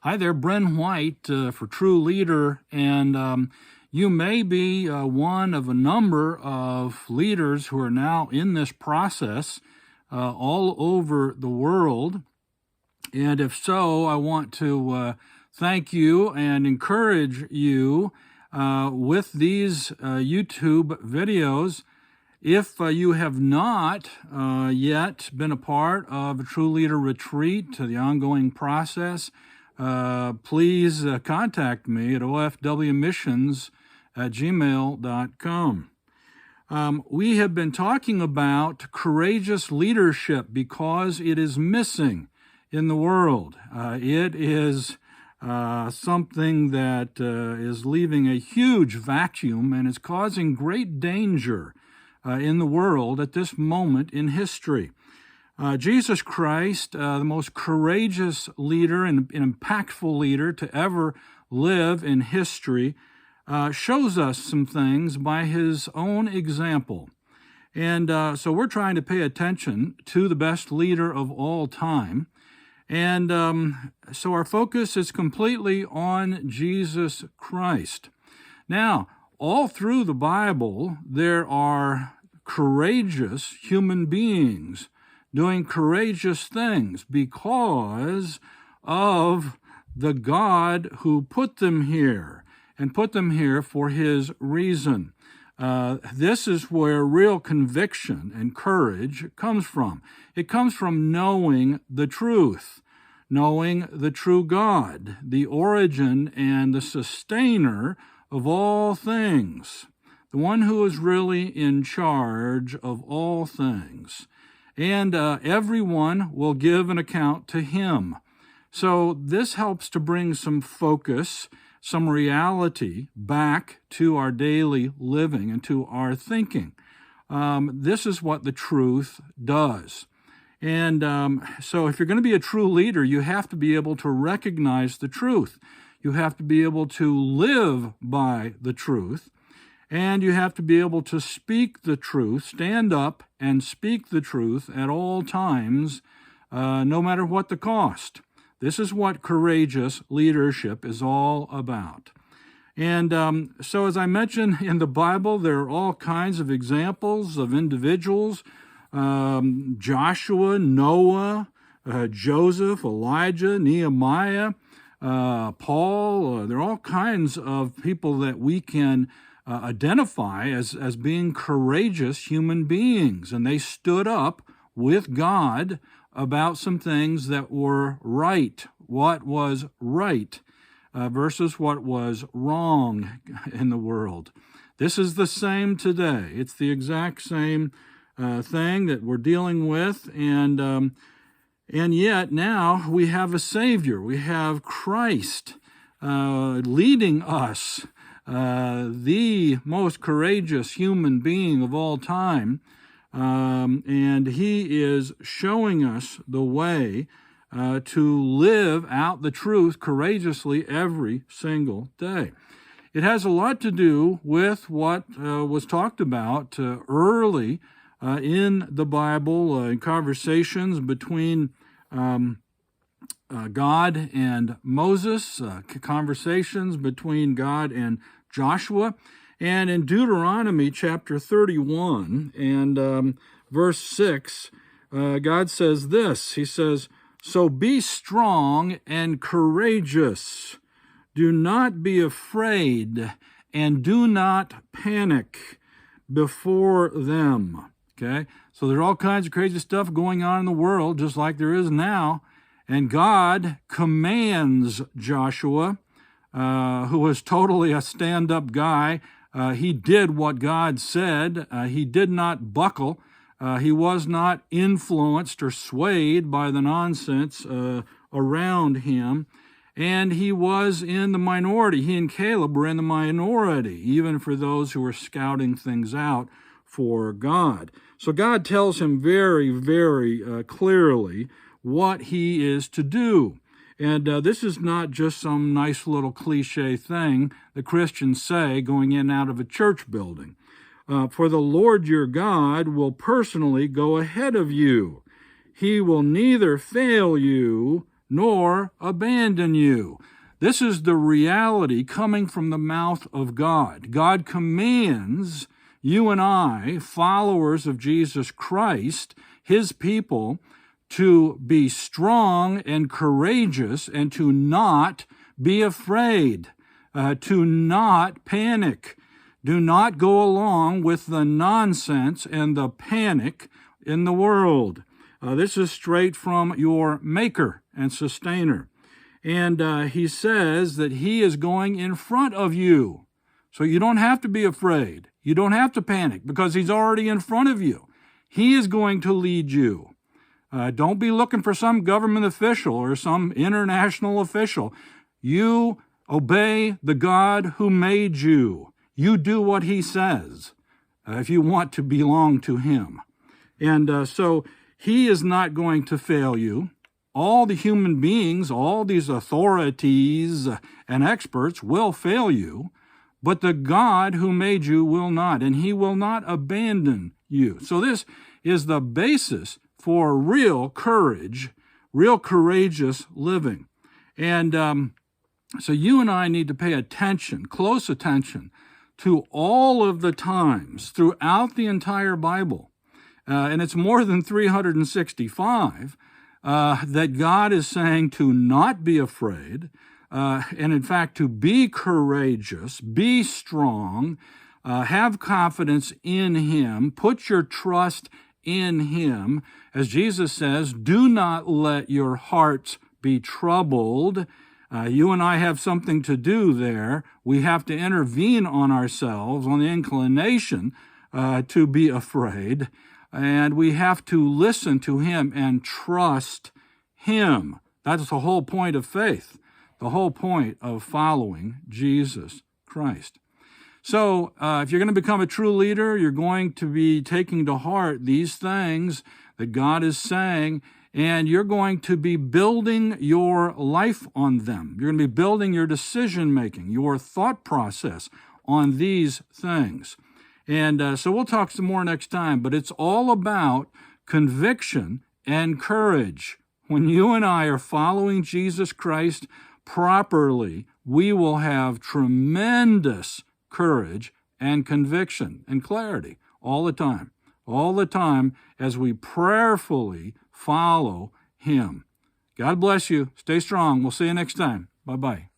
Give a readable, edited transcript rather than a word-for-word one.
Hi there, Bren White for True Leader, and you may be one of a number of leaders who are now in this process all over the world. And if so, I want to thank you and encourage you with these YouTube videos. If you have not yet been a part of a True Leader Retreat to the ongoing process, please contact me at ofwmissions@gmail.com. We have been talking about courageous leadership because it is missing in the world. It is something that is leaving a huge vacuum and is causing great danger in the world at this moment in history. Jesus Christ, the most courageous leader and impactful leader to ever live in history, shows us some things by his own example. And so we're trying to pay attention to the best leader of all time. And so our focus is completely on Jesus Christ. Now, all through the Bible, there are courageous human beings doing courageous things because of the God who put them here and put them here for his reason. This is where real conviction and courage comes from. It comes from knowing the truth, knowing the true God, the origin and the sustainer of all things, the one who is really in charge of all things. And everyone will give an account to him. So this helps to bring some focus, some reality back to our daily living and to our thinking. This is what the truth does. And so if you're going to be a true leader, you have to be able to recognize the truth. You have to be able to live by the truth. And you have to be able to speak the truth, stand up and speak the truth at all times, no matter what the cost. This is what courageous leadership is all about. And so as I mentioned in the Bible, there are all kinds of examples of individuals, Joshua, Noah, Joseph, Elijah, Nehemiah, Paul. There are all kinds of people that we can identify as being courageous human beings. And they stood up with God about some things that were right, what was right versus what was wrong in the world. This is the same today. It's the exact same thing that we're dealing with. And yet now we have a Savior. We have Christ leading us, the most courageous human being of all time, and he is showing us the way to live out the truth courageously every single day. It has a lot to do with what was talked about early in the Bible, in conversations between God and Moses, conversations between God and Joshua. And in Deuteronomy chapter 31 and verse 6, God says this. He says, "So be strong and courageous. Do not be afraid and do not panic before them." Okay? So there's all kinds of crazy stuff going on in the world, just like there is now. And God commands Joshua, who was totally a stand-up guy. He did what God said. He did not buckle. He was not influenced or swayed by the nonsense around him. And he was in the minority. He and Caleb were in the minority, even for those who were scouting things out for God. So God tells him very, very clearly what he is to do. And this is not just some nice little cliche thing that Christians say going in and out of a church building. For the Lord your God will personally go ahead of you. He will neither fail you nor abandon you. This is the reality coming from the mouth of God. God commands you and I, followers of Jesus Christ, his people, to be strong and courageous and to not be afraid, to not panic. Do not go along with the nonsense and the panic in the world. This is straight from your Maker and Sustainer. And he says that he is going in front of you. So you don't have to be afraid. You don't have to panic because he's already in front of you. He is going to lead you. Don't be looking for some government official or some international official. You obey the God who made you. You do what he says if you want to belong to him. And so he is not going to fail you. All the human beings, all these authorities and experts will fail you, but the God who made you will not, and he will not abandon you. So this is the basis for real courage, real courageous living. And so you and I need to pay attention, close attention, to all of the times throughout the entire Bible, and it's more than 365, that God is saying to not be afraid, and in fact to be courageous, be strong, have confidence in him, put your trust in him. As Jesus says, do not let your hearts be troubled. You and I have something to do there. We have to intervene on ourselves, on the inclination to be afraid, and we have to listen to him and trust him. That's the whole point of faith, the whole point of following Jesus Christ. So if you're going to become a true leader, you're going to be taking to heart these things that God is saying, and you're going to be building your life on them. You're going to be building your decision-making, your thought process on these things. And so we'll talk some more next time, but it's all about conviction and courage. When you and I are following Jesus Christ properly, we will have tremendous courage and conviction and clarity all the time as we prayerfully follow him. God bless you. Stay strong. We'll see you next time. Bye-bye.